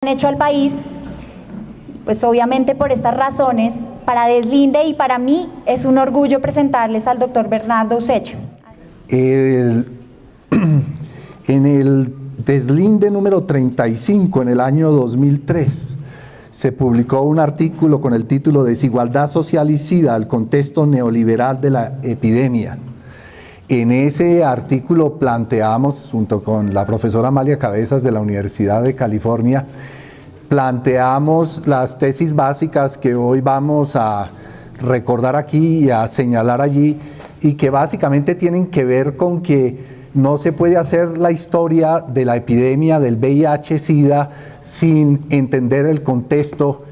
han hecho al país, pues obviamente por estas razones, para Deslinde y para mí es un orgullo presentarles al doctor Bernardo Usecho. En el Deslinde número 35, en el año 2003, se publicó un artículo con el título Desigualdad social y SIDA, el contexto neoliberal de la epidemia. En ese artículo planteamos, junto con la profesora Amalia Cabezas de la Universidad de California, planteamos las tesis básicas que hoy vamos a recordar aquí y a señalar allí, y que básicamente tienen que ver con que no se puede hacer la historia de la epidemia del VIH-Sida sin entender el contexto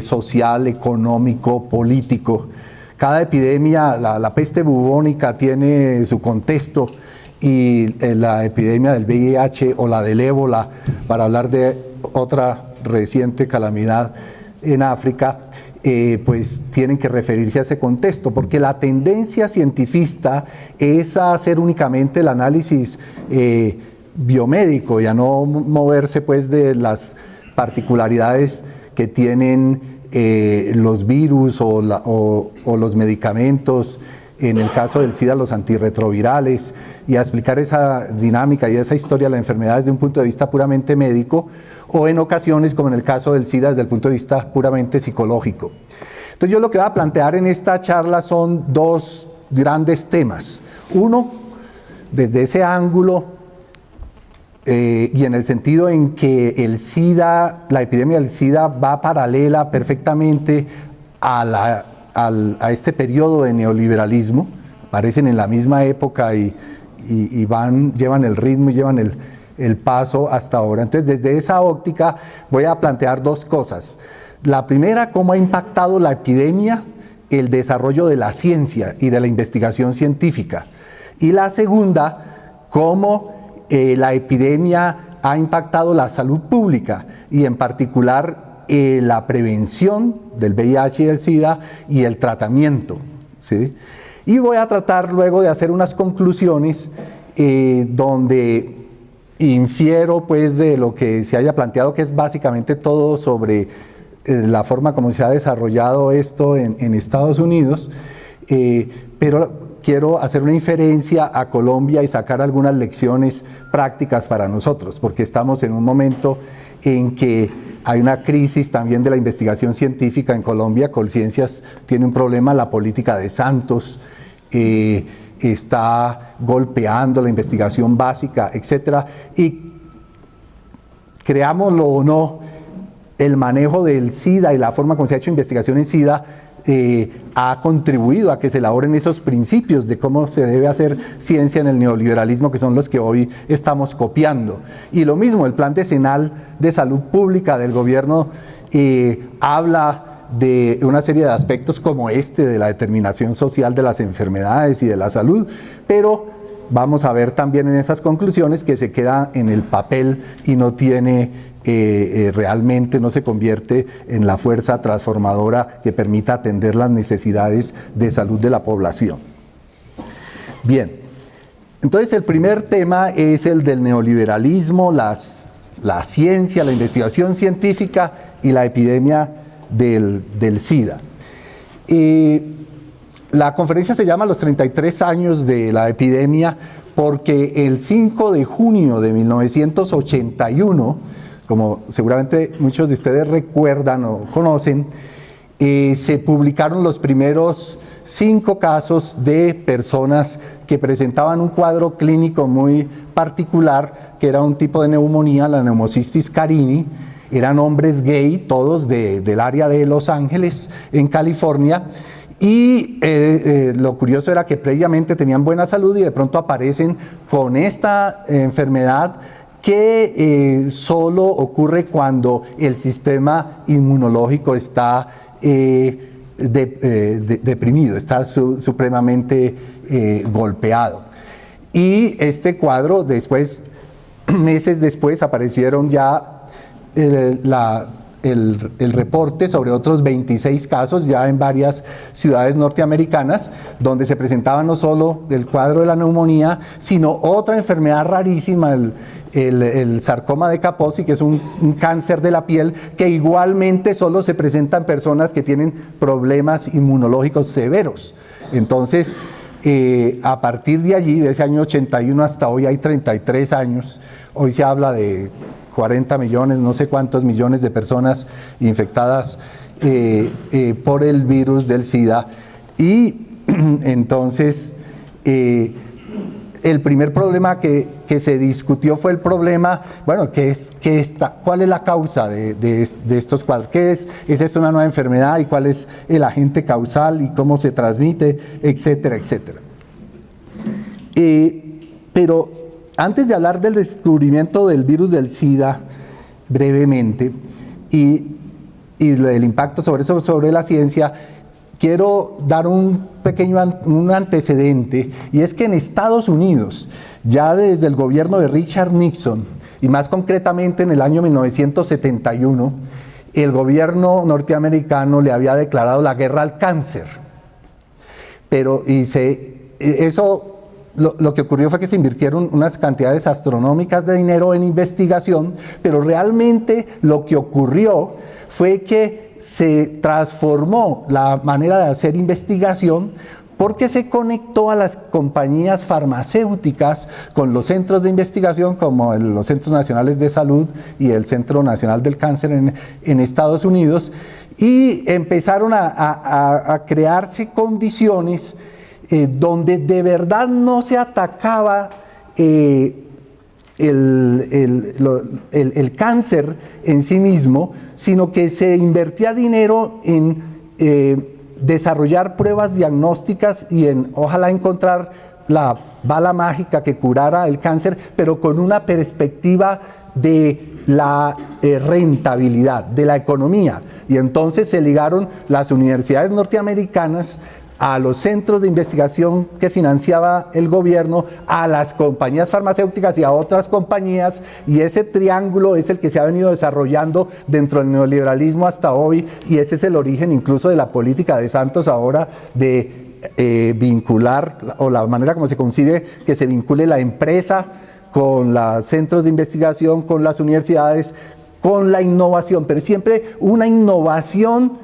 social, económico, político. Cada epidemia, la peste bubónica tiene su contexto, y la epidemia del VIH o la del ébola, para hablar de otra reciente calamidad en África, pues tienen que referirse a ese contexto, porque la tendencia científica es a hacer únicamente el análisis biomédico y a no moverse pues de las particularidades que tienen los virus o los medicamentos, en el caso del SIDA los antirretrovirales, y a explicar esa dinámica y esa historia de la enfermedad desde un punto de vista puramente médico, o en ocasiones, como en el caso del SIDA, desde el punto de vista puramente psicológico. Entonces yo lo que voy a plantear en esta charla son dos grandes temas. Uno, desde ese ángulo, y en el sentido en que el SIDA, la epidemia del SIDA va paralela perfectamente a este periodo de neoliberalismo, aparecen en la misma época y llevan el ritmo y llevan el paso hasta ahora. Entonces, desde esa óptica voy a plantear dos cosas. La primera, cómo ha impactado la epidemia el desarrollo de la ciencia y de la investigación científica. Y la segunda, cómo la epidemia ha impactado la salud pública y en particular la prevención del VIH y del SIDA y el tratamiento, ¿sí? Y voy a tratar luego de hacer unas conclusiones donde infiero pues de lo que se haya planteado, que es básicamente todo sobre la forma como se ha desarrollado esto en Estados Unidos, pero quiero hacer una inferencia a Colombia y sacar algunas lecciones prácticas para nosotros, porque estamos en un momento en que hay una crisis también de la investigación científica en Colombia. Colciencias tiene un problema, la política de Santos está golpeando la investigación básica, etcétera, y creámoslo o no, el manejo del SIDA y la forma como se ha hecho investigación en SIDA ha contribuido a que se elaboren esos principios de cómo se debe hacer ciencia en el neoliberalismo, que son los que hoy estamos copiando. Y lo mismo, el Plan Decenal de Salud Pública del gobierno habla de una serie de aspectos como este, de la determinación social de las enfermedades y de la salud, pero vamos a ver también en esas conclusiones que se queda en el papel y no tiene realmente, no se convierte en la fuerza transformadora que permita atender las necesidades de salud de la población. Bien, entonces el primer tema es el del neoliberalismo, la ciencia, la investigación científica y la epidemia del SIDA. La conferencia se llama Los 33 años de la epidemia porque el 5 de junio de 1981, como seguramente muchos de ustedes recuerdan o conocen, se publicaron los primeros 5 casos de personas que presentaban un cuadro clínico muy particular, que era un tipo de neumonía, la neumocistis carini. Eran hombres gay, todos del área de Los Ángeles, en California, y lo curioso era que previamente tenían buena salud y de pronto aparecen con esta enfermedad que solo ocurre cuando el sistema inmunológico está deprimido, está supremamente golpeado. Y este cuadro, después, meses después, aparecieron ya el reporte sobre otros 26 casos ya en varias ciudades norteamericanas, donde se presentaba no solo el cuadro de la neumonía, sino otra enfermedad rarísima, el sarcoma de Kaposi, que es un cáncer de la piel, que igualmente solo se presenta en personas que tienen problemas inmunológicos severos. Entonces, a partir de allí, de ese año 81 hasta hoy, hay 33 años. Hoy se habla de 40 millones, no sé cuántos millones de personas infectadas por el virus del SIDA. Y entonces, el primer problema que se discutió fue el problema, bueno, ¿cuál es la causa de estos cuadros? ¿Qué es? ¿Es esto una nueva enfermedad? ¿Y cuál es el agente causal? ¿Y cómo se transmite? Etcétera, etcétera. Pero antes de hablar del descubrimiento del virus del SIDA, brevemente, y el impacto sobre la ciencia, quiero dar un antecedente, y es que en Estados Unidos, ya desde el gobierno de Richard Nixon, y más concretamente en el año 1971, el gobierno norteamericano le había declarado la guerra al cáncer. Lo que ocurrió fue que se invirtieron unas cantidades astronómicas de dinero en investigación, pero realmente lo que ocurrió fue que se transformó la manera de hacer investigación porque se conectó a las compañías farmacéuticas con los centros de investigación como los Centros Nacionales de Salud y el Centro Nacional del Cáncer en Estados Unidos, y empezaron a crearse condiciones donde de verdad no se atacaba el cáncer en sí mismo, sino que se invertía dinero en desarrollar pruebas diagnósticas y en ojalá encontrar la bala mágica que curara el cáncer, pero con una perspectiva de la rentabilidad, de la economía. Y entonces se ligaron las universidades norteamericanas a los centros de investigación que financiaba el gobierno, a las compañías farmacéuticas y a otras compañías, y ese triángulo es el que se ha venido desarrollando dentro del neoliberalismo hasta hoy, y ese es el origen incluso de la política de Santos ahora de vincular, o la manera como se concibe que se vincule la empresa con los centros de investigación, con las universidades, con la innovación, pero siempre una innovación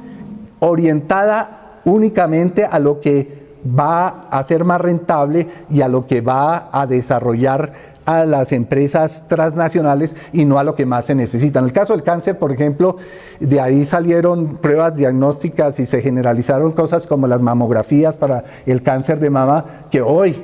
orientada únicamente a lo que va a ser más rentable y a lo que va a desarrollar a las empresas transnacionales y no a lo que más se necesita. En el caso del cáncer, por ejemplo, de ahí salieron pruebas diagnósticas y se generalizaron cosas como las mamografías para el cáncer de mama, que hoy,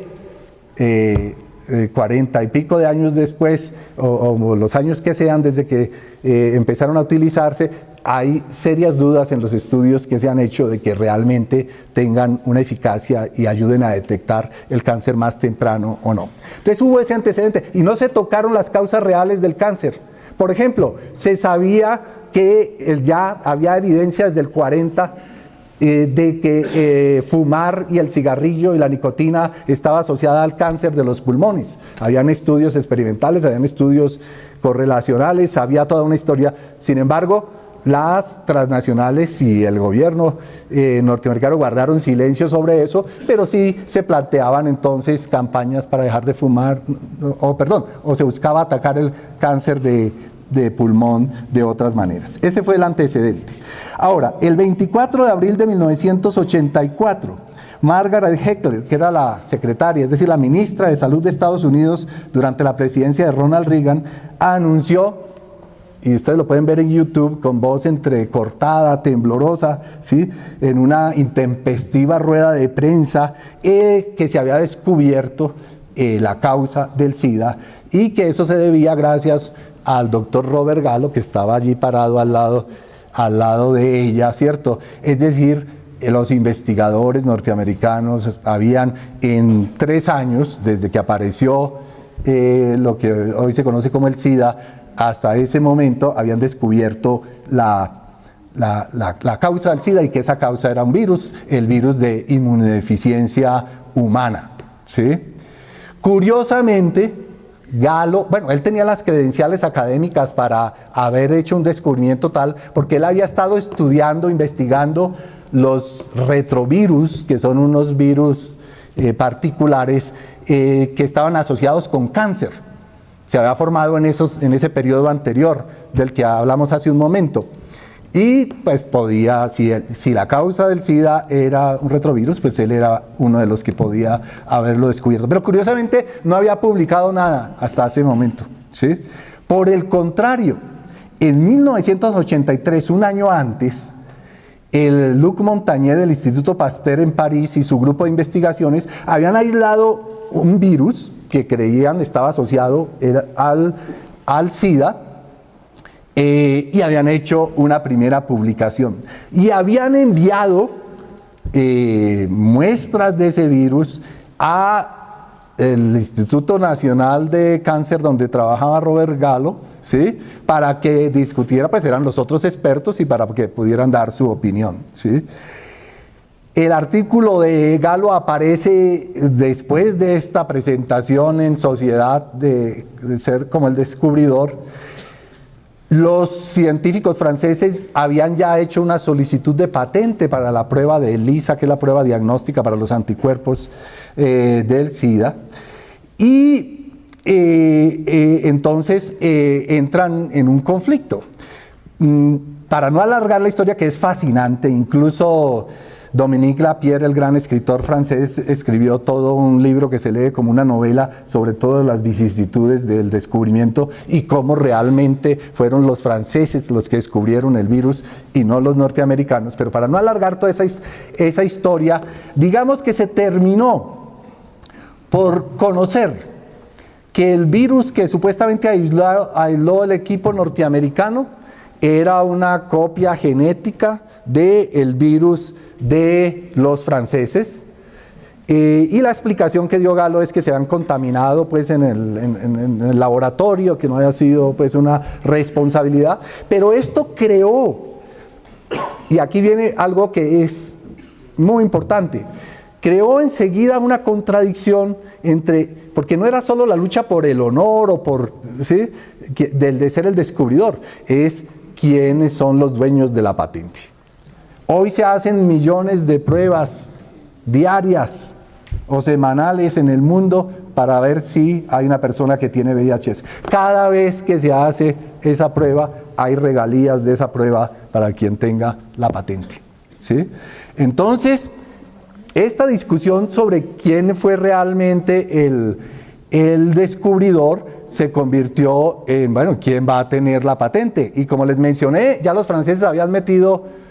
40 y pico de años después, o los años que sean desde que empezaron a utilizarse, hay serias dudas en los estudios que se han hecho de que realmente tengan una eficacia y ayuden a detectar el cáncer más temprano o no. Entonces hubo ese antecedente y no se tocaron las causas reales del cáncer. Por ejemplo, se sabía que ya había evidencia desde el 40 de que fumar y el cigarrillo y la nicotina estaba asociada al cáncer de los pulmones. Habían estudios experimentales, habían estudios correlacionales, había toda una historia. Sin embargo, las transnacionales y el gobierno norteamericano guardaron silencio sobre eso, pero sí se planteaban entonces campañas para dejar de fumar, o se buscaba atacar el cáncer de pulmón de otras maneras. Ese fue el antecedente. Ahora, el 24 de abril de 1984, Margaret Heckler, que era la secretaria, es decir, la ministra de Salud de Estados Unidos durante la presidencia de Ronald Reagan, anunció, y ustedes lo pueden ver en YouTube, con voz entrecortada, temblorosa, ¿sí?, en una intempestiva rueda de prensa, que se había descubierto la causa del SIDA y que eso se debía gracias al doctor Robert Gallo, que estaba allí parado al lado de ella, ¿cierto? Es decir, los investigadores norteamericanos habían en 3 años, desde que apareció lo que hoy se conoce como el SIDA, hasta ese momento habían descubierto la causa del SIDA, y que esa causa era un virus, el virus de inmunodeficiencia humana, ¿sí? Curiosamente, Galo, bueno, él tenía las credenciales académicas para haber hecho un descubrimiento tal, porque él había estado estudiando, investigando los retrovirus, que son unos virus particulares que estaban asociados con cáncer. Se había formado en ese periodo anterior del que hablamos hace un momento. Y pues podía, si la causa del SIDA era un retrovirus, pues él era uno de los que podía haberlo descubierto. Pero curiosamente no había publicado nada hasta ese momento, ¿sí? Por el contrario, en 1983, un año antes, el Luc Montagnier del Instituto Pasteur en París y su grupo de investigaciones habían aislado un virus que creían estaba asociado al SIDA, y habían hecho una primera publicación y habían enviado muestras de ese virus al Instituto Nacional de Cáncer donde trabajaba Robert Gallo, ¿sí? Para que discutiera, pues eran los otros expertos y para que pudieran dar su opinión, ¿sí? El artículo de Gallo aparece después de esta presentación en sociedad de ser como el descubridor. Los científicos franceses habían ya hecho una solicitud de patente para la prueba de ELISA, que es la prueba diagnóstica para los anticuerpos del SIDA, y entonces entran en un conflicto. Para no alargar la historia, que es fascinante, incluso Dominique Lapierre, el gran escritor francés, escribió todo un libro que se lee como una novela sobre todas las vicisitudes del descubrimiento y cómo realmente fueron los franceses los que descubrieron el virus y no los norteamericanos. Pero para no alargar toda esa historia, digamos que se terminó por conocer que el virus que supuestamente aisló el equipo norteamericano era una copia genética del virus de los franceses, y la explicación que dio Gallo es que se han contaminado pues en el laboratorio, que no haya sido pues una responsabilidad, pero esto creó, y aquí viene algo que es muy importante, creó enseguida una contradicción porque no era solo la lucha por el honor o por, ¿sí?, de ser el descubridor, es quiénes son los dueños de la patente. Hoy se hacen millones de pruebas diarias o semanales en el mundo para ver si hay una persona que tiene VIH. Cada vez que se hace esa prueba, hay regalías de esa prueba para quien tenga la patente, ¿sí? Entonces, esta discusión sobre quién fue realmente el descubridor se convirtió en, bueno, ¿quién va a tener la patente? Y como les mencioné, ya los franceses habían metido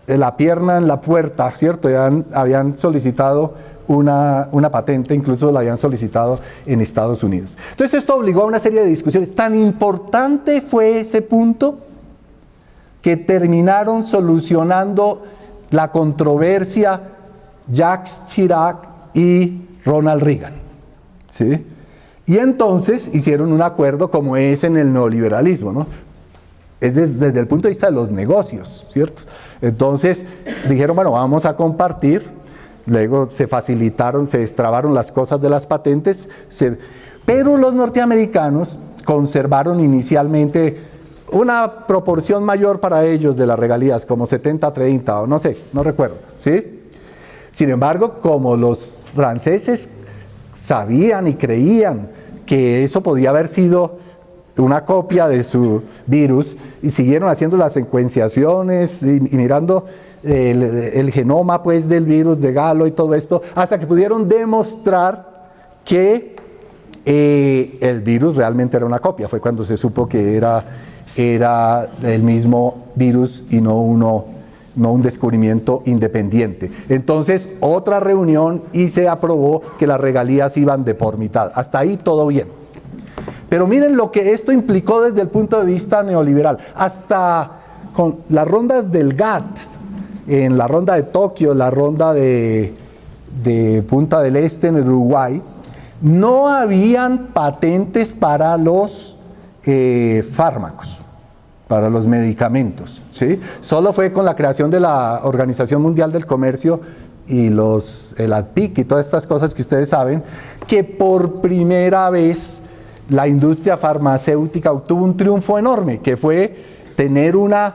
la pierna en la puerta, ¿cierto? Ya habían solicitado una patente, incluso la habían solicitado en Estados Unidos. Entonces esto obligó a una serie de discusiones. Tan importante fue ese punto que terminaron solucionando la controversia Jacques Chirac y Ronald Reagan, ¿sí? Y entonces hicieron un acuerdo como es en el neoliberalismo, ¿no? Es desde el punto de vista de los negocios, ¿cierto? Entonces dijeron, bueno, vamos a compartir, luego se facilitaron, se destrabaron las cosas de las patentes, pero los norteamericanos conservaron inicialmente una proporción mayor para ellos de las regalías, como 70-30 o no sé, no recuerdo, ¿sí? Sin embargo, como los franceses sabían y creían que eso podía haber sido una copia de su virus y siguieron haciendo las secuenciaciones y mirando el genoma pues del virus de Gallo y todo esto, hasta que pudieron demostrar que el virus realmente era una copia. Fue cuando se supo que era el mismo virus y no un descubrimiento independiente. Entonces, otra reunión y se aprobó que las regalías iban de por mitad. Hasta ahí todo bien. Pero miren lo que esto implicó desde el punto de vista neoliberal. Hasta con las rondas del GATT, en la ronda de Tokio, la ronda de Punta del Este en el Uruguay, no habían patentes para los fármacos, para los medicamentos, ¿sí? Solo fue con la creación de la Organización Mundial del Comercio y el ADPIC y todas estas cosas que ustedes saben, que por primera vez la industria farmacéutica obtuvo un triunfo enorme, que fue tener una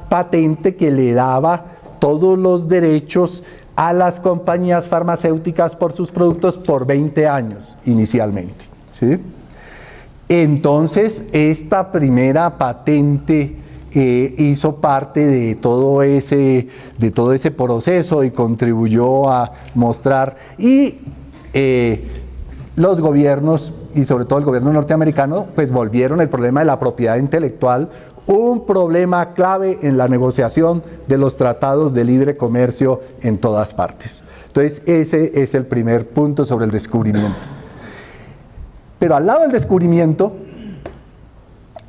patente que le daba todos los derechos a las compañías farmacéuticas por sus productos por 20 años inicialmente, ¿sí? Entonces, esta primera patente hizo parte de todo ese proceso y contribuyó a mostrar, y los gobiernos, y sobre todo el gobierno norteamericano, pues volvieron el problema de la propiedad intelectual un problema clave en la negociación de los tratados de libre comercio en todas partes. Entonces, ese es el primer punto sobre el descubrimiento. Pero al lado del descubrimiento,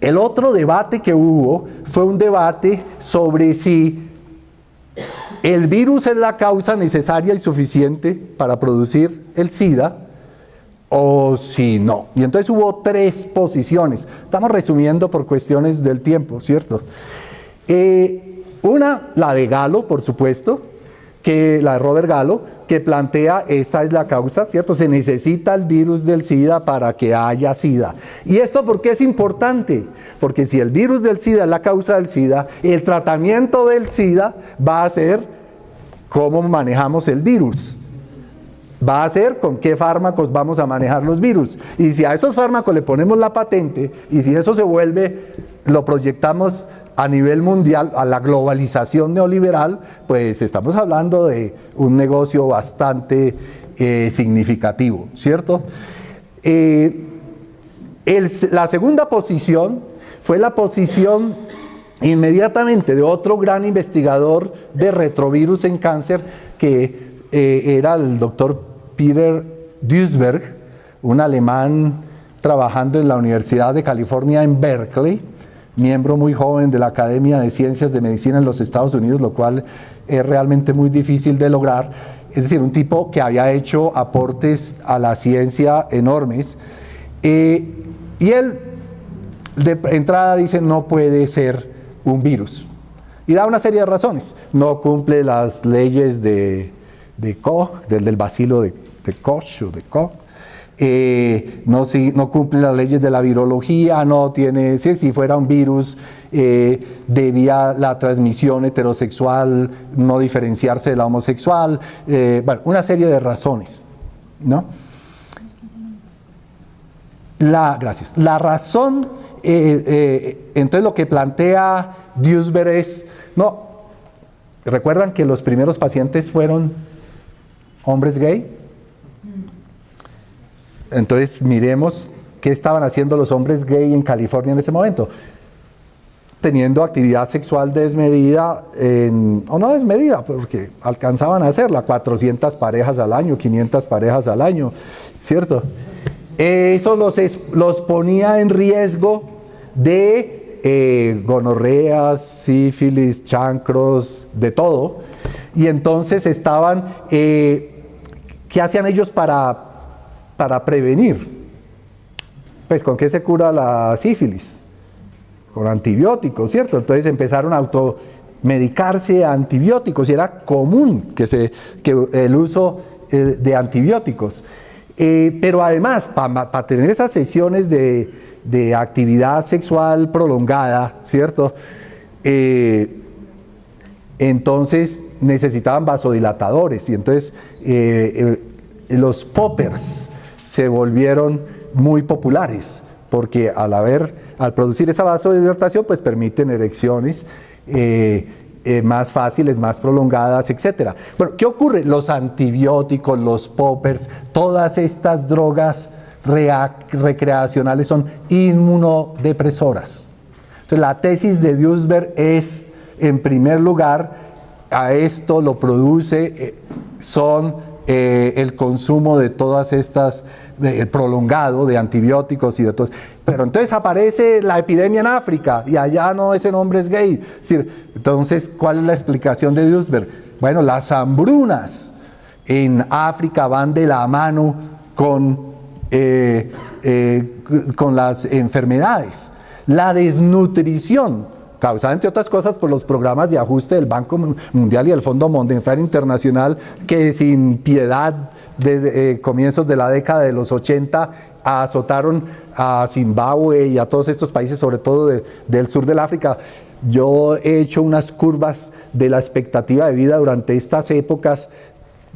el otro debate que hubo fue un debate sobre si el virus es la causa necesaria y suficiente para producir el SIDA o si no. Y entonces hubo tres posiciones. Estamos resumiendo por cuestiones del tiempo, ¿cierto? Una, la de Gallo, por supuesto, la de Robert Gallo, que plantea esta es la causa, ¿cierto? Se necesita el virus del SIDA para que haya SIDA. ¿Y esto por qué es importante? Porque si el virus del SIDA es la causa del SIDA, el tratamiento del SIDA va a ser cómo manejamos el virus. Va a ser con qué fármacos vamos a manejar los virus. Y si a esos fármacos le ponemos la patente, y si eso se vuelve, lo proyectamos a nivel mundial, a la globalización neoliberal, pues estamos hablando de un negocio bastante significativo, ¿cierto? La segunda posición fue la posición inmediatamente de otro gran investigador de retrovirus en cáncer, que era el doctor Peter Duisberg, un alemán trabajando en la Universidad de California en Berkeley, miembro muy joven de la Academia de Ciencias de Medicina en los Estados Unidos, lo cual es realmente muy difícil de lograr. Es decir, un tipo que había hecho aportes a la ciencia enormes, y él de entrada dice no puede ser un virus, y da una serie de razones. No cumple las leyes de Koch, del bacilo de Koch o de Koch, no cumple las leyes de la virología, no tiene, si fuera un virus, debía la transmisión heterosexual no diferenciarse de la homosexual, bueno, una serie de razones, ¿no? Gracias. La razón, entonces lo que plantea Duisberg es, no, ¿recuerdan que los primeros pacientes fueron hombres gay? Entonces miremos qué estaban haciendo los hombres gay en California en ese momento. Teniendo actividad sexual desmedida, o no desmedida, porque alcanzaban a hacerla, 400 parejas al año, 500 parejas al año, ¿cierto? Eso los ponía en riesgo de gonorreas, sífilis, chancros, de todo. Y entonces estaban, ¿qué hacían ellos para prevenir? Pues, ¿con qué se cura la sífilis? Con antibióticos, ¿cierto? Entonces empezaron a automedicarse a antibióticos, y era común que el uso de antibióticos. Pero además, para tener esas sesiones de actividad sexual prolongada, ¿cierto? Entonces necesitaban vasodilatadores, y entonces los poppers se volvieron muy populares, porque al producir esa vasodilatación, pues permiten erecciones más fáciles, más prolongadas, etc. Bueno, ¿qué ocurre? Los antibióticos, los poppers, todas estas drogas recreacionales son inmunodepresoras. Entonces la tesis de Duisberg es, en primer lugar, a esto lo produce el consumo de todas estas, prolongado de antibióticos y de todo. Pero entonces aparece la epidemia en África y allá no, ese hombre es gay. Es decir, entonces, ¿cuál es la explicación de Duisberg? Bueno, las hambrunas en África van de la mano con las enfermedades. La desnutrición, causada entre otras cosas por los programas de ajuste del Banco Mundial y del Fondo Monetario Internacional, que sin piedad desde comienzos de la década de los 80 azotaron a Zimbabue y a todos estos países, sobre todo del sur del África. Yo he hecho unas curvas de la expectativa de vida durante estas épocas,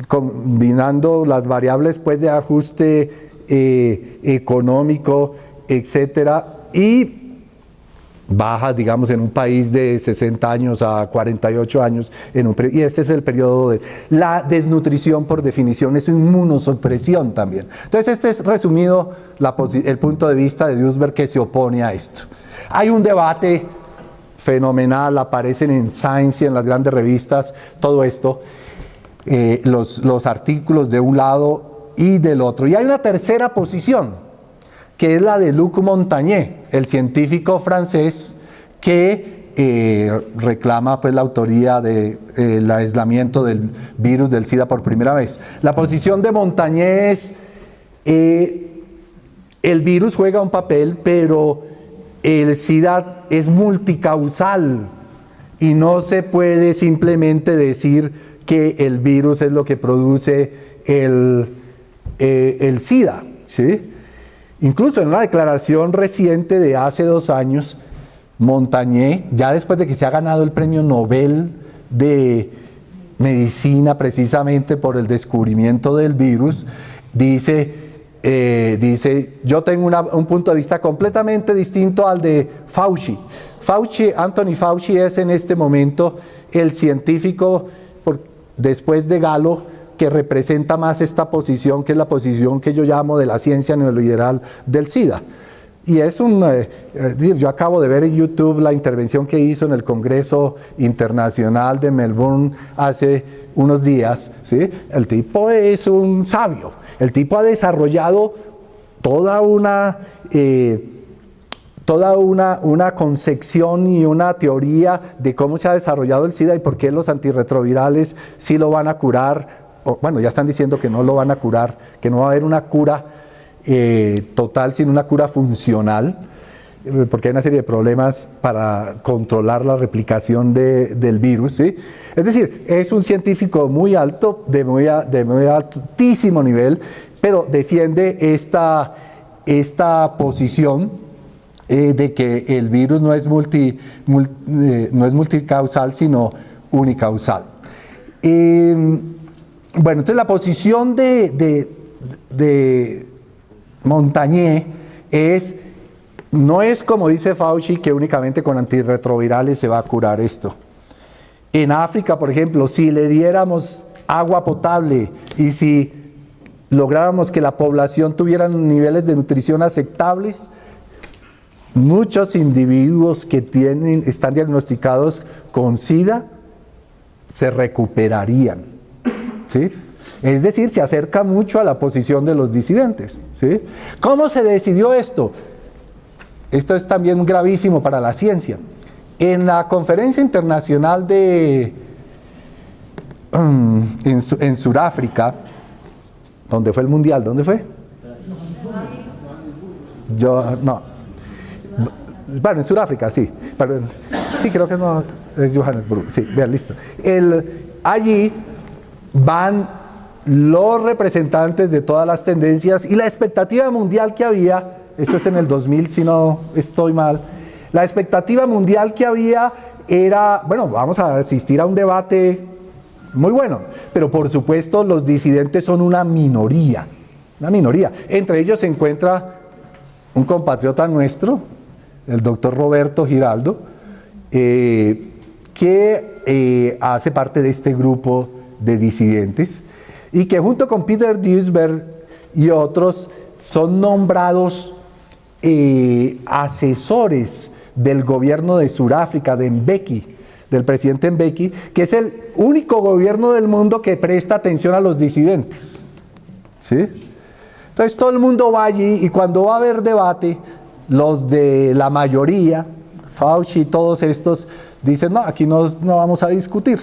combinando las variables pues, de ajuste económico, etcétera, y baja, digamos, en un país de 60 años a 48 años, y este es el periodo de la desnutrición, por definición, es inmunosupresión también. Entonces, este es resumido el punto de vista de Duesberg, que se opone a esto. Hay un debate fenomenal, aparecen en Science y en las grandes revistas, todo esto, los artículos de un lado y del otro. Y hay una tercera posición, que es la de Luc Montagné, el científico francés que reclama pues, la autoría del aislamiento del virus del SIDA por primera vez. La posición de Montagné es, el virus juega un papel, pero el SIDA es multicausal y no se puede simplemente decir que el virus es lo que produce el SIDA, ¿sí? Incluso en una declaración reciente de hace 2 años, Montagné, ya después de que se ha ganado el premio Nobel de Medicina precisamente por el descubrimiento del virus, dice, yo tengo un punto de vista completamente distinto al de Fauci. Anthony Fauci es en este momento el científico, después de Gallo, que representa más esta posición, que es la posición que yo llamo de la ciencia neoliberal del SIDA. Y es yo acabo de ver en YouTube la intervención que hizo en el Congreso Internacional de Melbourne hace unos días, ¿sí? El tipo es un sabio, el tipo ha desarrollado toda una concepción y una teoría de cómo se ha desarrollado el SIDA y por qué los antirretrovirales sí lo van a curar. Bueno, ya están diciendo que no lo van a curar, que no va a haber una cura total, sino una cura funcional, porque hay una serie de problemas para controlar la replicación del virus, ¿sí? Es decir, es un científico muy alto, de muy altísimo nivel, pero defiende esta posición de que el virus no es multicausal, sino unicausal. Bueno, entonces la posición de Montagné no es como dice Fauci, que únicamente con antirretrovirales se va a curar esto. En África, por ejemplo, si le diéramos agua potable y si lográramos que la población tuviera niveles de nutrición aceptables, muchos individuos que están diagnosticados con SIDA se recuperarían, ¿sí? Es decir, se acerca mucho a la posición de los disidentes, ¿sí? ¿Cómo se decidió esto? Esto es también gravísimo para la ciencia. En la conferencia internacional en Sudáfrica, ¿dónde fue el mundial? ¿Dónde fue? Bueno, en Sudáfrica, sí. Sí, creo que no, es Johannesburgo. Sí, vean, listo. Allí van los representantes de todas las tendencias y la expectativa mundial que había, esto es en el 2000 si no estoy mal, la expectativa mundial que había era, bueno, vamos a asistir a un debate muy bueno, pero por supuesto los disidentes son una minoría. Entre ellos se encuentra un compatriota nuestro, el doctor Roberto Giraldo, que hace parte de este grupo de disidentes y que junto con Peter Duesberg y otros son nombrados asesores del gobierno de Sudáfrica, de Mbeki, del presidente Mbeki, que es el único gobierno del mundo que presta atención a los disidentes, ¿sí? Entonces todo el mundo va allí y cuando va a haber debate, los de la mayoría, Fauci y todos estos, dicen, no, aquí no vamos a discutir.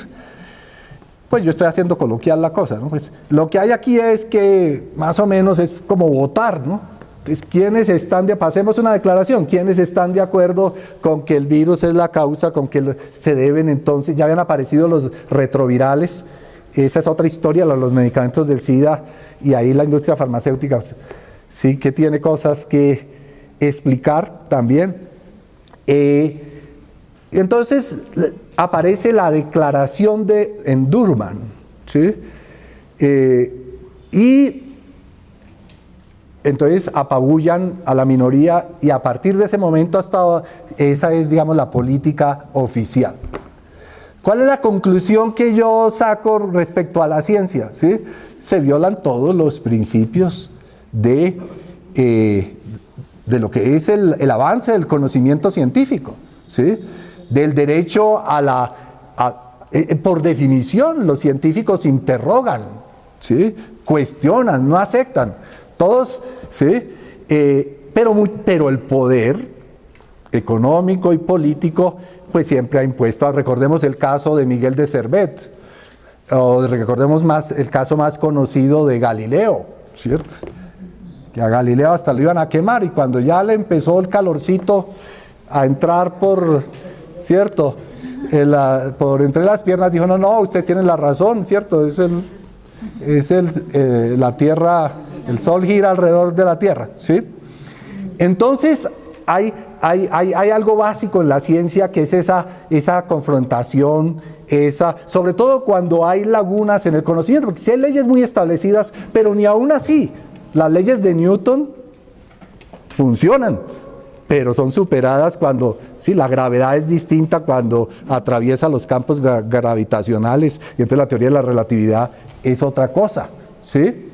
Pues yo estoy haciendo coloquial la cosa, ¿no? Pues lo que hay aquí es que más o menos es como votar, ¿no? Pues quienes pasemos una declaración, quienes están de acuerdo con que el virus es la causa, con que se deben entonces, ya habían aparecido los retrovirales, esa es otra historia, los medicamentos del SIDA, y ahí la industria farmacéutica sí, que tiene cosas que explicar también. Entonces aparece la declaración en Durban, ¿sí? Y entonces apabullan a la minoría y a partir de ese momento hasta esa es, digamos, la política oficial. ¿Cuál es la conclusión que yo saco respecto a la ciencia? ¿Sí? Se violan todos los principios de lo que es el avance del conocimiento científico, ¿sí? Del derecho por definición, los científicos interrogan, ¿sí? Cuestionan, no aceptan. Todos, ¿sí? Pero el poder económico y político, pues siempre ha impuesto. Recordemos el caso de Miguel de Servet, o recordemos el caso más conocido de Galileo, ¿cierto? Que a Galileo hasta lo iban a quemar y cuando ya le empezó el calorcito a entrar ¿cierto? Por entre las piernas, dijo, no, ustedes tienen la razón, ¿cierto? La Tierra, el Sol gira alrededor de la Tierra, ¿sí? Entonces, hay algo básico en la ciencia que es esa confrontación, sobre todo cuando hay lagunas en el conocimiento, porque si hay leyes muy establecidas, pero ni aún así, las leyes de Newton funcionan, pero son superadas cuando, sí, la gravedad es distinta cuando atraviesa los campos gravitacionales, y entonces la teoría de la relatividad es otra cosa, ¿sí?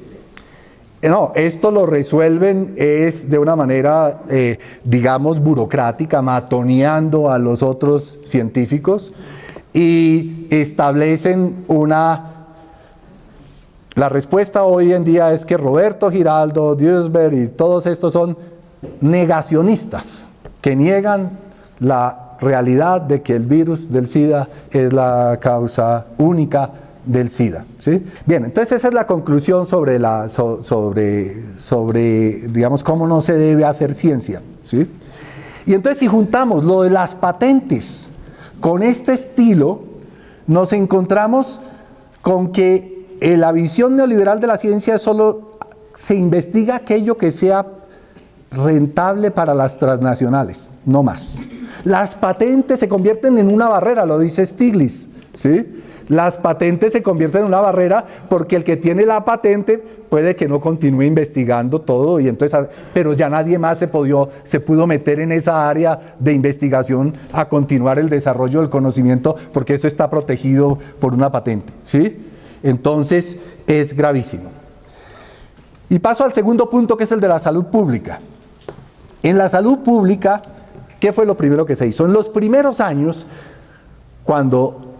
No, esto lo resuelven de una manera, digamos, burocrática, matoneando a los otros científicos y establecen La respuesta hoy en día es que Roberto Giraldo, Duisberg y todos estos son negacionistas, que niegan la realidad de que el virus del SIDA es la causa única del SIDA, ¿sí? Bien, entonces esa es la conclusión sobre digamos, cómo no se debe hacer ciencia, ¿sí? Y entonces si juntamos lo de las patentes con este estilo, nos encontramos con que la visión neoliberal de la ciencia solo se investiga aquello que sea rentable para las transnacionales, no más. Las patentes se convierten en una barrera, lo dice Stiglitz, ¿sí? Las patentes se convierten en una barrera porque el que tiene la patente puede que no continúe investigando todo, pero ya nadie más se pudo meter en esa área de investigación a continuar el desarrollo del conocimiento porque eso está protegido por una patente, ¿sí? Entonces es gravísimo. Y paso al segundo punto, que es el de la salud pública. En la salud pública, ¿qué fue lo primero que se hizo? En los primeros años, cuando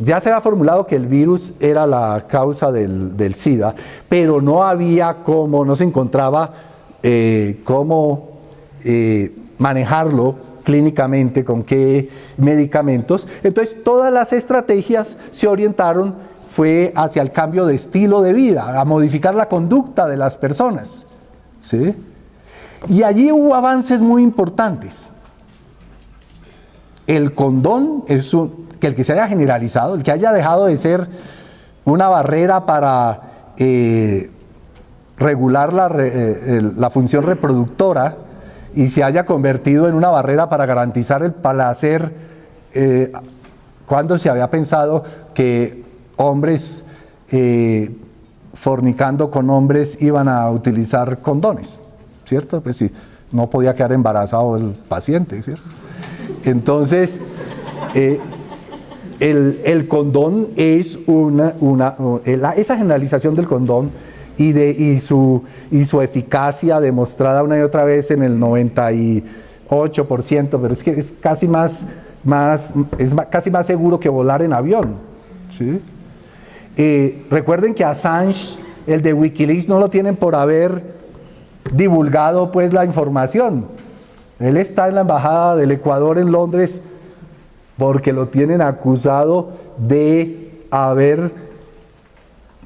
ya se había formulado que el virus era la causa del SIDA, pero no se encontraba cómo manejarlo clínicamente, con qué medicamentos. Entonces todas las estrategias se orientaron hacia el cambio de estilo de vida, a modificar la conducta de las personas, ¿sí? Y allí hubo avances muy importantes. El condón que el que se haya generalizado, el que haya dejado de ser una barrera para regular la función reproductora y se haya convertido en una barrera para garantizar el placer, cuando se había pensado que hombres fornicando con hombres iban a utilizar condones, ¿cierto? Pues sí, no podía quedar embarazado el paciente, ¿cierto? Entonces, el condón es esa generalización del condón y su eficacia demostrada una y otra vez en el 98%, pero es que es casi más seguro que volar en avión, ¿sí? Recuerden que Assange, el de Wikileaks, no lo tienen por haber divulgado pues la información. Él está en la embajada del Ecuador en Londres porque lo tienen acusado de haber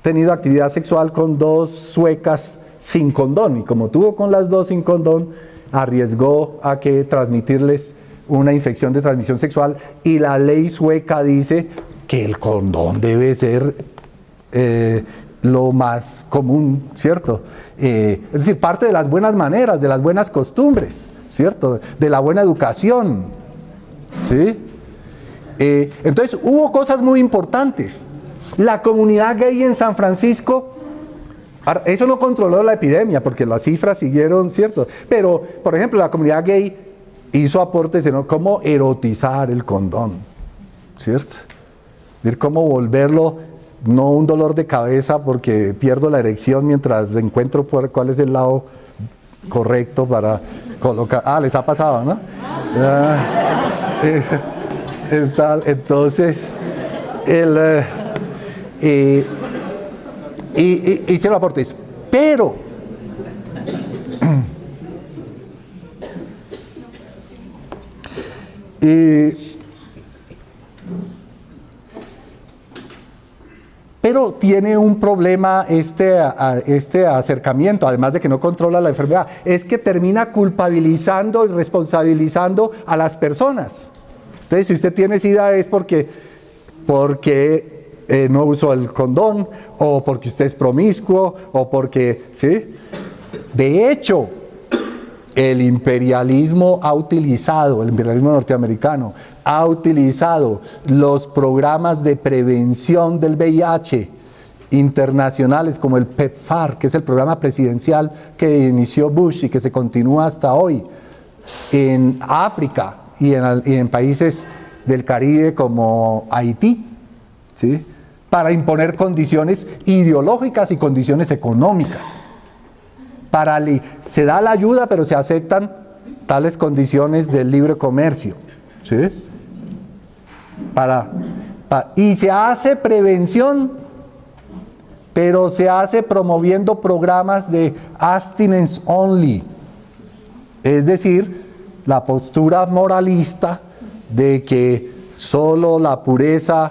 tenido actividad sexual con 2 suecas sin condón, y como tuvo con las 2 sin condón, arriesgó a que transmitirles una infección de transmisión sexual, y la ley sueca dice que el condón debe ser lo más común, ¿cierto? Es decir, parte de las buenas maneras, de las buenas costumbres, ¿cierto? De la buena educación, ¿sí? Entonces hubo cosas muy importantes. La comunidad gay en San Francisco, eso no controló la epidemia porque las cifras siguieron, ¿cierto? Pero, por ejemplo, la comunidad gay hizo aportes en cómo erotizar el condón, ¿cierto? Es decir, cómo volverlo no un dolor de cabeza porque pierdo la erección mientras encuentro cuál es el lado correcto para colocar. Ah, les ha pasado, ¿no? Entonces, hicieron aportes, pero tiene un problema este acercamiento, además de que no controla la enfermedad, es que termina culpabilizando y responsabilizando a las personas. Entonces, si usted tiene SIDA es porque no usó el condón, o porque usted es promiscuo, o porque, ¿sí? De hecho, el imperialismo norteamericano ha utilizado los programas de prevención del VIH internacionales como el PEPFAR, que es el programa presidencial que inició Bush y que se continúa hasta hoy, en África y en países del Caribe como Haití, ¿sí? Para imponer condiciones ideológicas y condiciones económicas. Se da la ayuda, pero se aceptan tales condiciones del libre comercio, ¿sí? Y se hace prevención, pero se hace promoviendo programas de abstinence only, es decir, la postura moralista de que solo la pureza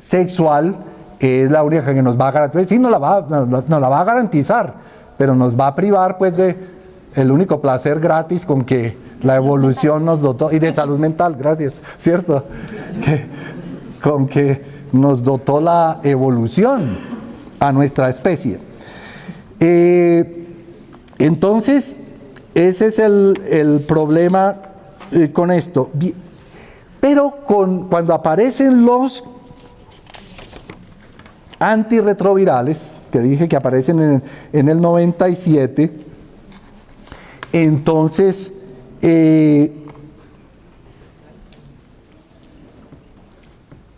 sexual es la única que nos va a garantizar. Sí, nos la va a garantizar, pero nos va a privar pues de el único placer gratis con que la evolución nos dotó, y de salud mental, gracias, ¿cierto? Con que nos dotó la evolución a nuestra especie. Entonces, ese es el problema con esto. Pero cuando aparecen los antirretrovirales, que dije que aparecen en el 97, entonces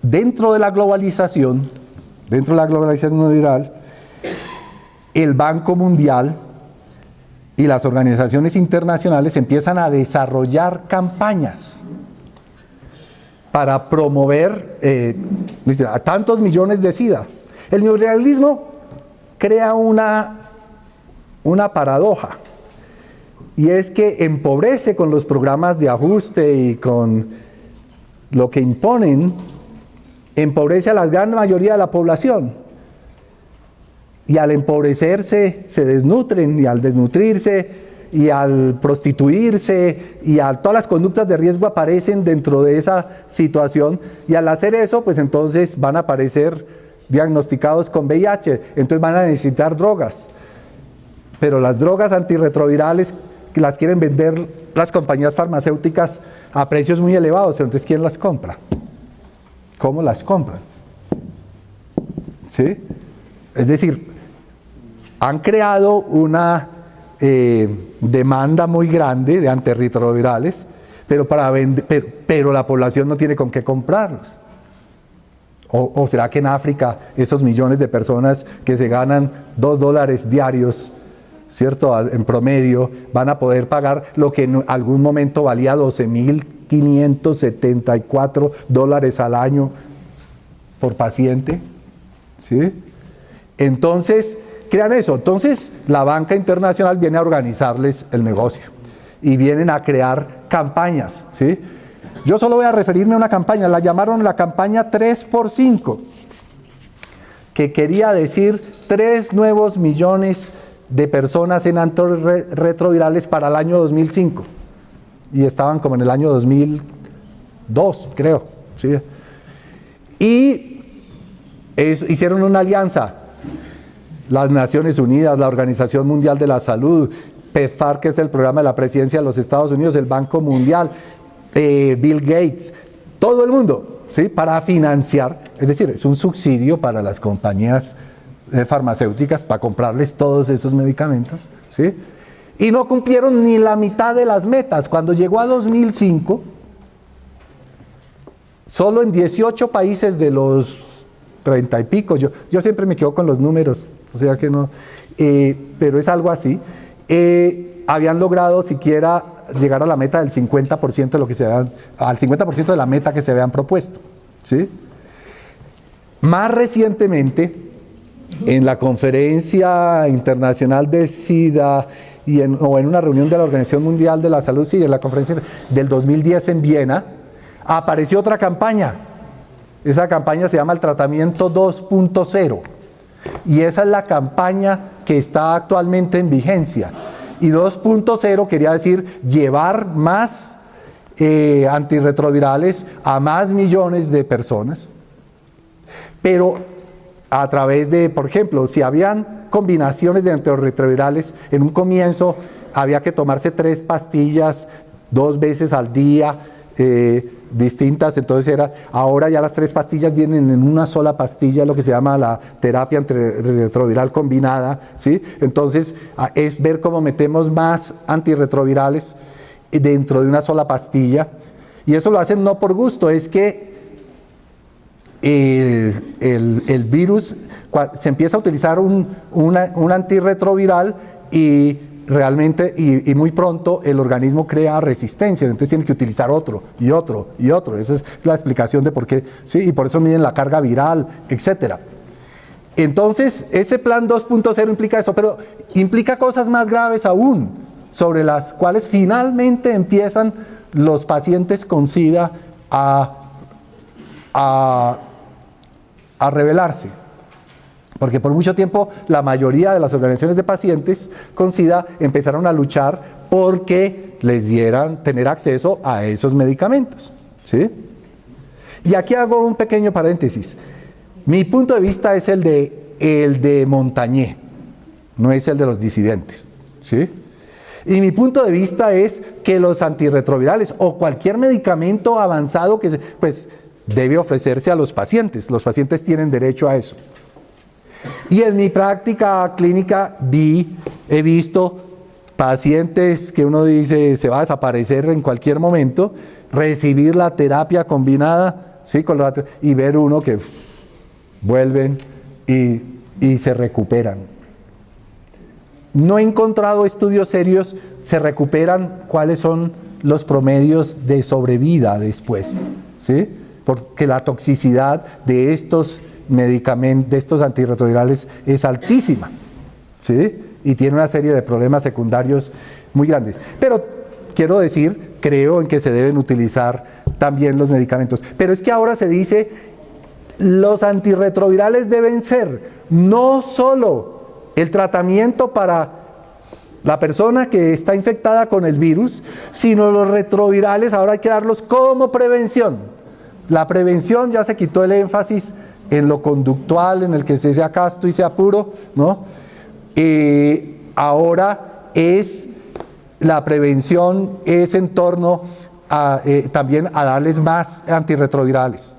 dentro de la globalización viral, el Banco Mundial y las organizaciones internacionales empiezan a desarrollar campañas para promover a tantos millones de SIDA. El neoliberalismo crea una paradoja, y es que empobrece con los programas de ajuste y con lo que imponen, empobrece a la gran mayoría de la población. Y al empobrecerse se desnutren, y al desnutrirse y al prostituirse y a todas las conductas de riesgo aparecen dentro de esa situación, y al hacer eso pues entonces van a aparecer diagnosticados con VIH, entonces van a necesitar drogas, pero las drogas antirretrovirales que las quieren vender las compañías farmacéuticas a precios muy elevados, pero entonces ¿quién las compra? ¿Cómo las compran? ¿Sí? Es decir, han creado una demanda muy grande de antirretrovirales, pero la población no tiene con qué comprarlos. ¿O será que en África esos millones de personas que se ganan $2 diarios, ¿cierto?, en promedio, van a poder pagar lo que en algún momento valía $12.574 al año por paciente? ¿Sí? Entonces, crean eso. Entonces, la banca internacional viene a organizarles el negocio y vienen a crear campañas, ¿sí? Yo solo voy a referirme a una campaña, la llamaron la campaña 3x5, que quería decir 3 nuevos millones de personas en antirretrovirales para el año 2005, y estaban como en el año 2002, creo, ¿sí? Y Hicieron una alianza, las Naciones Unidas, la Organización Mundial de la Salud, PEPFAR, que es el programa de la presidencia de los Estados Unidos, el Banco Mundial, Bill Gates, todo el mundo, ¿sí? Para financiar, es decir, es un subsidio para las compañías farmacéuticas para comprarles todos esos medicamentos, ¿sí? Y no cumplieron ni la mitad de las metas. Cuando llegó a 2005, solo en 18 países de los 30 y pico, yo siempre me quedo con los números, o sea que no, pero es algo así, habían logrado siquiera llegar a la meta del 50% de lo que al 50% de la meta que se habían propuesto, ¿sí? Más recientemente, en la Conferencia Internacional de SIDA o en una reunión de la Organización Mundial de la Salud, sí, en la conferencia del 2010 en Viena, apareció otra campaña. Esa campaña se llama el Tratamiento 2.0 y esa es la campaña que está actualmente en vigencia. Y 2.0 quería decir llevar más antirretrovirales a más millones de personas, pero a través de, por ejemplo, si habían combinaciones de antirretrovirales, en un comienzo había que tomarse 3 pastillas 2 veces al día, distintas, entonces ahora ya las 3 pastillas vienen en una sola pastilla, lo que se llama la terapia antirretroviral combinada, ¿sí? Entonces es ver cómo metemos más antirretrovirales dentro de una sola pastilla, y eso lo hacen no por gusto, es que el virus, se empieza a utilizar un antirretroviral y realmente, y muy pronto el organismo crea resistencia, entonces tiene que utilizar otro y otro y otro. Esa es la explicación de por qué, ¿sí? Y por eso miden la carga viral, etcétera. Entonces, ese plan 2.0 implica eso, pero implica cosas más graves aún, sobre las cuales finalmente empiezan los pacientes con SIDA a rebelarse. Porque por mucho tiempo la mayoría de las organizaciones de pacientes con SIDA empezaron a luchar porque les dieran tener acceso a esos medicamentos, ¿sí? Y aquí hago un pequeño paréntesis. Mi punto de vista es el de Montagné, no es el de los disidentes, ¿sí? Y mi punto de vista es que los antirretrovirales o cualquier medicamento avanzado que pues debe ofrecerse a los pacientes tienen derecho a eso. Y en mi práctica clínica he visto pacientes que uno dice se va a desaparecer en cualquier momento, recibir la terapia combinada, ¿sí? Y ver uno que vuelven y se recuperan. No he encontrado estudios serios, se recuperan, cuáles son los promedios de sobrevida después, ¿sí? Porque la toxicidad de estos medicamentos, de estos antirretrovirales es altísima, ¿sí? Y tiene una serie de problemas secundarios muy grandes. Pero quiero decir, creo en que se deben utilizar también los medicamentos. Pero es que ahora se dice, los antirretrovirales deben ser no solo el tratamiento para la persona que está infectada con el virus, sino los retrovirales ahora hay que darlos como prevención. La prevención, ya se quitó el énfasis en lo conductual, en el que se sea casto y sea puro, ¿no? Ahora la prevención es en torno a, también a darles más antirretrovirales.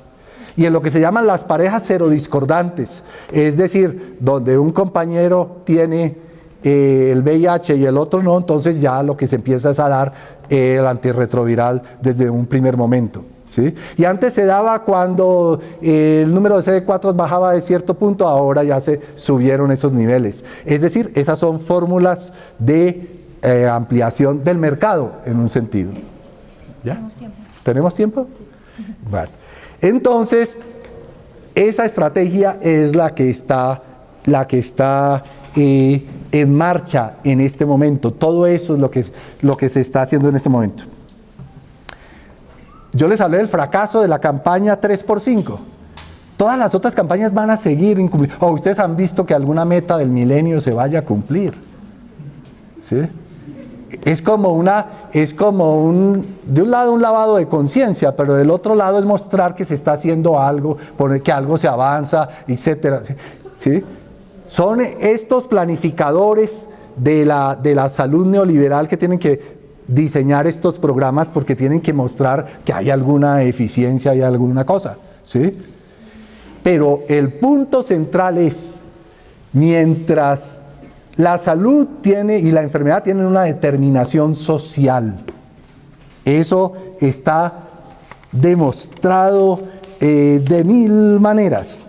Y en lo que se llaman las parejas serodiscordantes, es decir, donde un compañero tiene el VIH y el otro no, entonces ya lo que se empieza es a dar el antirretroviral desde un primer momento, ¿sí? Y antes se daba cuando el número de CD4 bajaba de cierto punto, ahora ya se subieron esos niveles. Es decir, esas son fórmulas de ampliación del mercado en un sentido. ¿Ya? ¿Tenemos tiempo? ¿Tenemos tiempo? Bueno. Entonces, esa estrategia es la que está en marcha en este momento. Todo eso es lo que se está haciendo en este momento. Yo les hablé del fracaso de la campaña 3x5. Todas las otras campañas van a seguir incumpliendo. ¿O ustedes han visto que alguna meta del milenio se vaya a cumplir? ¿Sí? es como de un lado un lavado de conciencia, pero del otro lado es mostrar que se está haciendo algo, que algo se avanza, etcétera, ¿sí? Son estos planificadores de la salud neoliberal que tienen que diseñar estos programas porque tienen que mostrar que hay alguna eficiencia, hay alguna cosa, ¿sí? Pero el punto central es, mientras la salud tiene y la enfermedad tienen una determinación social, eso está demostrado de mil maneras.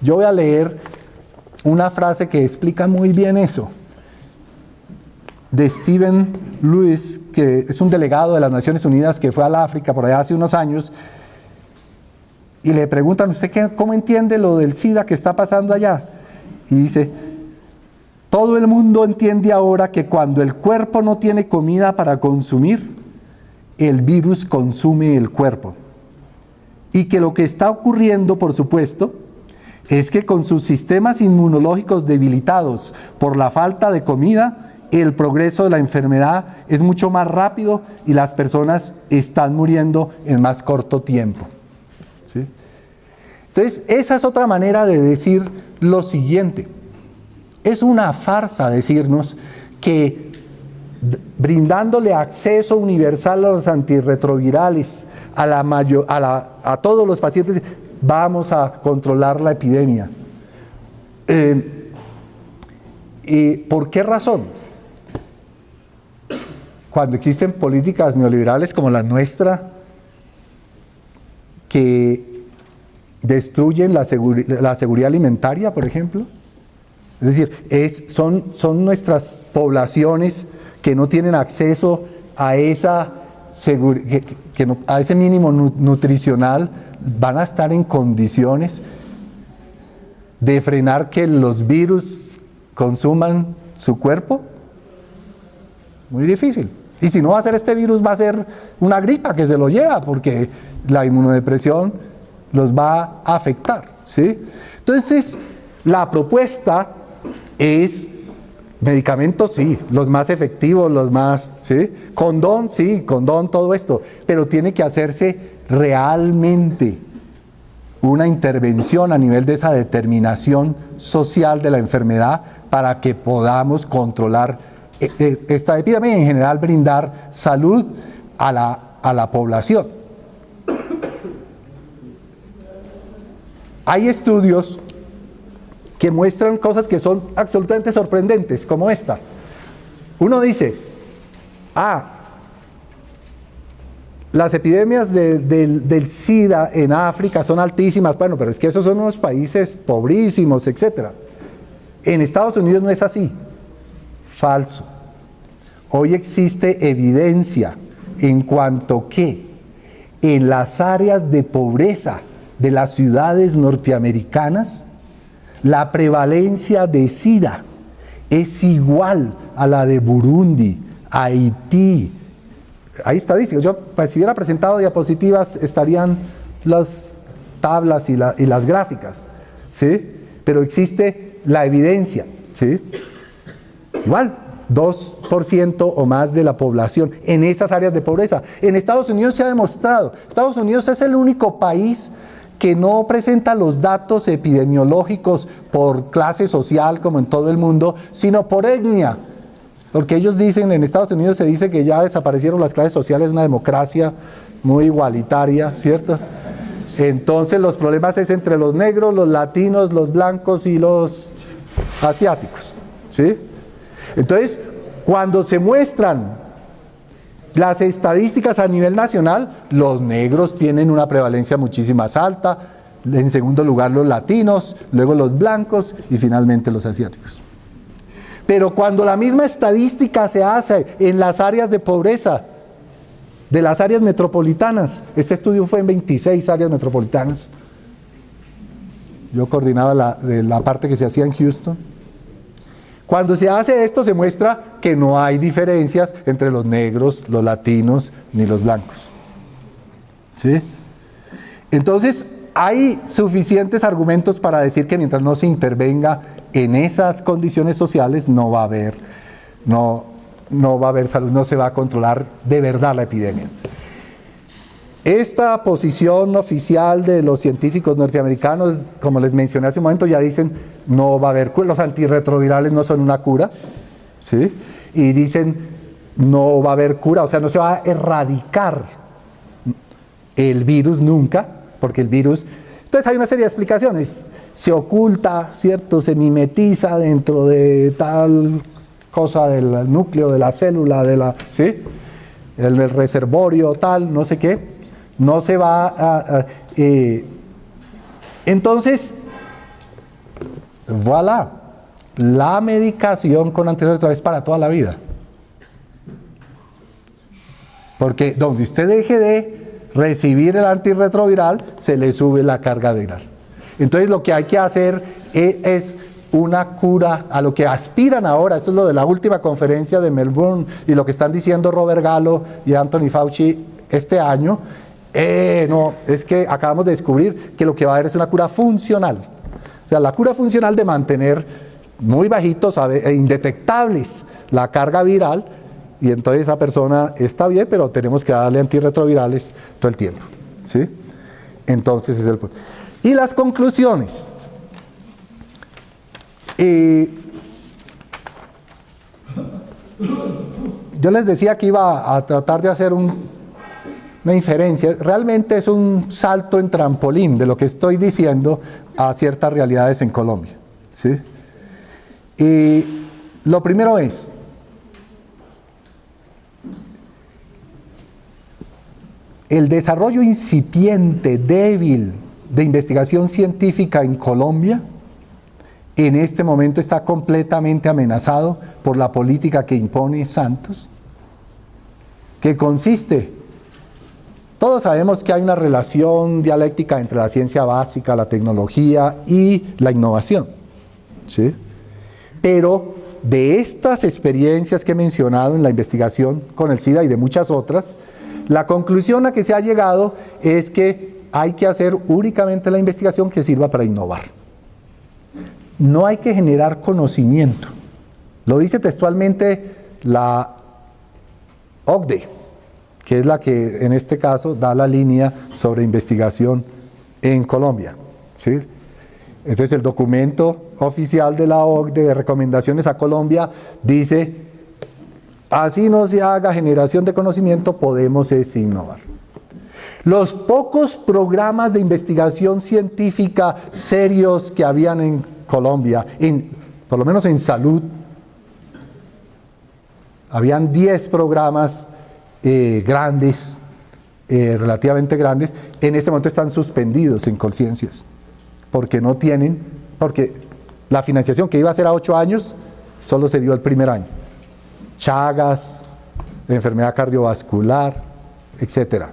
Yo voy a leer una frase que explica muy bien eso, de Stephen Lewis, que es un delegado de las Naciones Unidas que fue al África por allá hace unos años, y le preguntan, ¿usted cómo entiende lo del SIDA que está pasando allá? Y dice, todo el mundo entiende ahora que cuando el cuerpo no tiene comida para consumir, el virus consume el cuerpo. Y que lo que está ocurriendo, por supuesto, es que con sus sistemas inmunológicos debilitados por la falta de comida, el progreso de la enfermedad es mucho más rápido y las personas están muriendo en más corto tiempo, ¿sí? Entonces, esa es otra manera de decir lo siguiente. Es una farsa decirnos que brindándole acceso universal a los antirretrovirales a todos los pacientes, vamos a controlar la epidemia. ¿Y por qué razón? Cuando existen políticas neoliberales como la nuestra, que destruyen la seguridad alimentaria, por ejemplo. Es decir, son nuestras poblaciones que no tienen acceso a a ese mínimo nutricional, van a estar en condiciones de frenar que los virus consuman su cuerpo. Muy difícil. Y si no va a ser este virus, va a ser una gripa que se lo lleva, porque la inmunodepresión los va a afectar, ¿sí? Entonces, la propuesta es medicamentos, sí, los más efectivos, los más, ¿sí? Condón, sí, condón, todo esto, pero tiene que hacerse realmente una intervención a nivel de esa determinación social de la enfermedad para que podamos controlar esta epidemia y en general brindar salud a la población. Hay estudios que muestran cosas que son absolutamente sorprendentes, como esta. Uno dice, las epidemias del SIDA en África son altísimas, bueno, pero es que esos son unos países pobrísimos, etc. En Estados Unidos no es así. Falso. Hoy existe evidencia en cuanto que en las áreas de pobreza de las ciudades norteamericanas, la prevalencia de SIDA es igual a la de Burundi, Haití. Hay estadísticas. Yo, pues, si hubiera presentado diapositivas, estarían las tablas y las gráficas, ¿sí? Pero existe la evidencia, ¿sí? Igual, 2% o más de la población en esas áreas de pobreza. En Estados Unidos se ha demostrado. Estados Unidos es el único país que no presenta los datos epidemiológicos por clase social como en todo el mundo, sino por etnia. Porque ellos dicen, en Estados Unidos se dice que ya desaparecieron las clases sociales, una democracia muy igualitaria, ¿cierto? Entonces los problemas es entre los negros, los latinos, los blancos y los asiáticos, ¿sí? Entonces, cuando se muestran las estadísticas a nivel nacional, los negros tienen una prevalencia muchísimo más alta, en segundo lugar los latinos, luego los blancos y finalmente los asiáticos. Pero cuando la misma estadística se hace en las áreas de pobreza, de las áreas metropolitanas, este estudio fue en 26 áreas metropolitanas, yo coordinaba la parte que se hacía en Houston. Cuando se hace esto se muestra que no hay diferencias entre los negros, los latinos, ni los blancos, ¿sí? Entonces hay suficientes argumentos para decir que mientras no se intervenga en esas condiciones sociales no va a haber no va a haber salud, no se va a controlar de verdad la epidemia. Esta posición oficial de los científicos norteamericanos, como les mencioné hace un momento, ya dicen no va a haber cura, los antirretrovirales no son una cura, ¿sí? Y dicen no va a haber cura, o sea, no se va a erradicar el virus nunca, porque el virus... Entonces hay una serie de explicaciones, se oculta, ¿cierto? Se mimetiza dentro de tal cosa del núcleo de la célula, ¿sí? El reservorio, tal, no sé qué. No se va entonces, voilà, la medicación con antirretrovirales es para toda la vida. Porque donde usted deje de recibir el antirretroviral, se le sube la carga viral. Entonces lo que hay que hacer es una cura a lo que aspiran ahora. Esto es lo de la última conferencia de Melbourne y lo que están diciendo Robert Gallo y Anthony Fauci este año. No, es que acabamos de descubrir que lo que va a haber es una cura funcional. O sea, la cura funcional de mantener muy bajitos e indetectables la carga viral, y entonces esa persona está bien, pero tenemos que darle antirretrovirales todo el tiempo, ¿sí? Entonces es el punto. Y las conclusiones. Yo les decía que iba a tratar de hacer una inferencia, realmente es un salto en trampolín de lo que estoy diciendo a ciertas realidades en Colombia, ¿sí? Y lo primero es, el desarrollo incipiente, débil de investigación científica en Colombia, en este momento está completamente amenazado por la política que impone Santos, que consiste, todos sabemos que hay una relación dialéctica entre la ciencia básica, la tecnología y la innovación, ¿sí? Pero de estas experiencias que he mencionado en la investigación con el SIDA y de muchas otras, la conclusión a que se ha llegado es que hay que hacer únicamente la investigación que sirva para innovar. No hay que generar conocimiento. Lo dice textualmente la OCDE, que es la que en este caso da la línea sobre investigación en Colombia, ¿sí? Entonces el documento oficial de la OCDE de recomendaciones a Colombia dice: así no se haga generación de conocimiento, podemos innovar. Los pocos programas de investigación científica serios que habían en Colombia, por lo menos en salud, habían 10 programas grandes, relativamente grandes, en este momento están suspendidos en Colciencias, porque no tienen, porque la financiación que iba a ser a 8 años, solo se dio el primer año. Chagas, enfermedad cardiovascular, etcétera,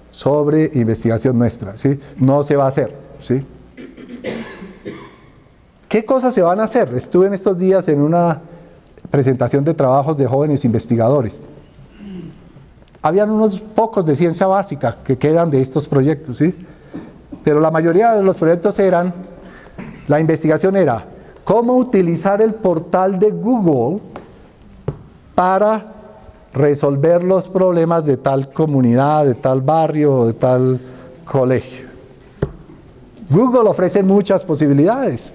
sobre investigación nuestra, ¿sí? No se va a hacer, ¿sí? ¿Qué cosas se van a hacer? Estuve en estos días en una presentación de trabajos de jóvenes investigadores. Habían unos pocos de ciencia básica que quedan de estos proyectos, ¿sí? Pero la mayoría de los proyectos eran, la investigación era cómo utilizar el portal de Google para resolver los problemas de tal comunidad, de tal barrio, de tal colegio. Google ofrece muchas posibilidades,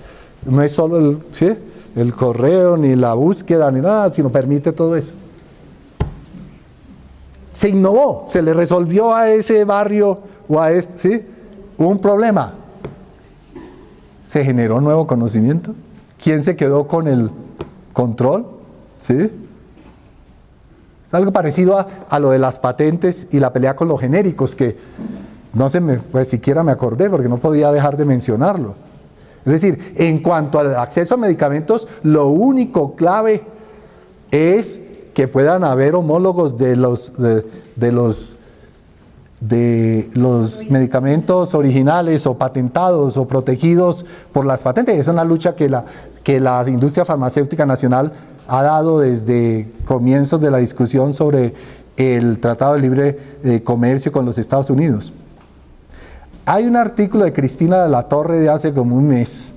no es solo el correo, ni la búsqueda, ni nada, sino permite todo eso. Se innovó, se le resolvió a ese barrio o a este, ¿sí?, un problema. Se generó nuevo conocimiento. ¿Quién se quedó con el control? ¿Sí? Es algo parecido a lo de las patentes y la pelea con los genéricos, que no se me, pues siquiera me acordé porque no podía dejar de mencionarlo. Es decir, en cuanto al acceso a medicamentos, lo único clave es que puedan haber homólogos de los medicamentos originales o patentados o protegidos por las patentes. Esa es una lucha que la industria farmacéutica nacional ha dado desde comienzos de la discusión sobre el Tratado de Libre Comercio con los Estados Unidos. Hay un artículo de Cristina de la Torre de hace como un mes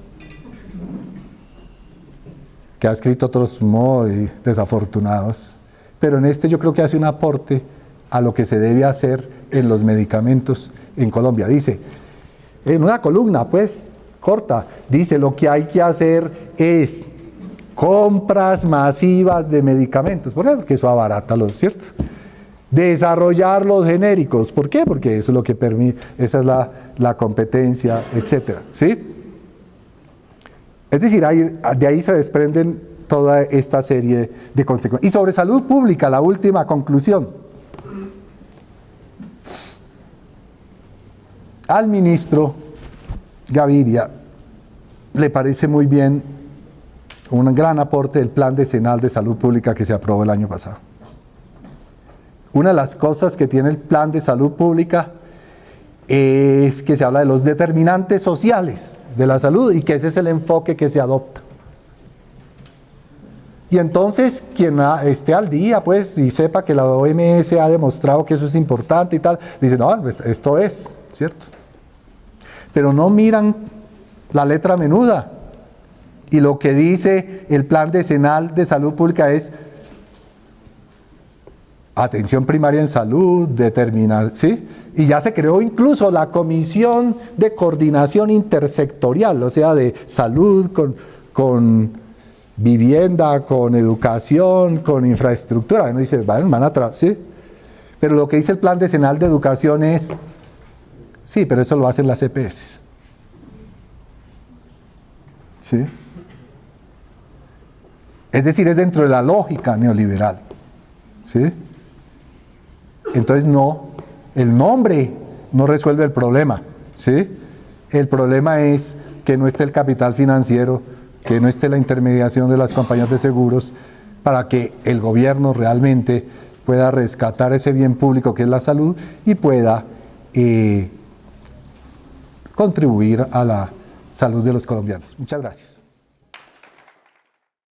que ha escrito otros muy desafortunados, pero en este yo creo que hace un aporte a lo que se debe hacer en los medicamentos en Colombia. Dice, en una columna pues corta, dice lo que hay que hacer es compras masivas de medicamentos, ¿por qué? Porque eso abarata los, ¿cierto? Desarrollar los genéricos, ¿por qué? Porque eso es lo que permite, esa es la competencia, etcétera, ¿sí? Es decir, de ahí se desprenden toda esta serie de consecuencias. Y sobre salud pública, la última conclusión. Al ministro Gaviria le parece muy bien un gran aporte del Plan Decenal de Salud Pública que se aprobó el año pasado. Una de las cosas que tiene el Plan de Salud Pública es que se habla de los determinantes sociales de la salud y que ese es el enfoque que se adopta. Y entonces quien esté al día pues y sepa que la OMS ha demostrado que eso es importante y tal, dice no, pues esto es, ¿cierto? Pero no miran la letra menuda y lo que dice el Plan Decenal de Salud Pública es atención primaria en salud, ¿sí? Y ya se creó incluso la Comisión de Coordinación Intersectorial, o sea, de salud con vivienda, con educación, con infraestructura. Uno dice, van atrás, ¿sí? Pero lo que dice el Plan Decenal de Educación es, sí, pero eso lo hacen las EPS. ¿Sí? Es decir, es dentro de la lógica neoliberal. ¿Sí? Entonces no, el nombre no resuelve el problema, ¿sí? El problema es que no esté el capital financiero, que no esté la intermediación de las compañías de seguros para que el gobierno realmente pueda rescatar ese bien público que es la salud y pueda contribuir a la salud de los colombianos. Muchas gracias.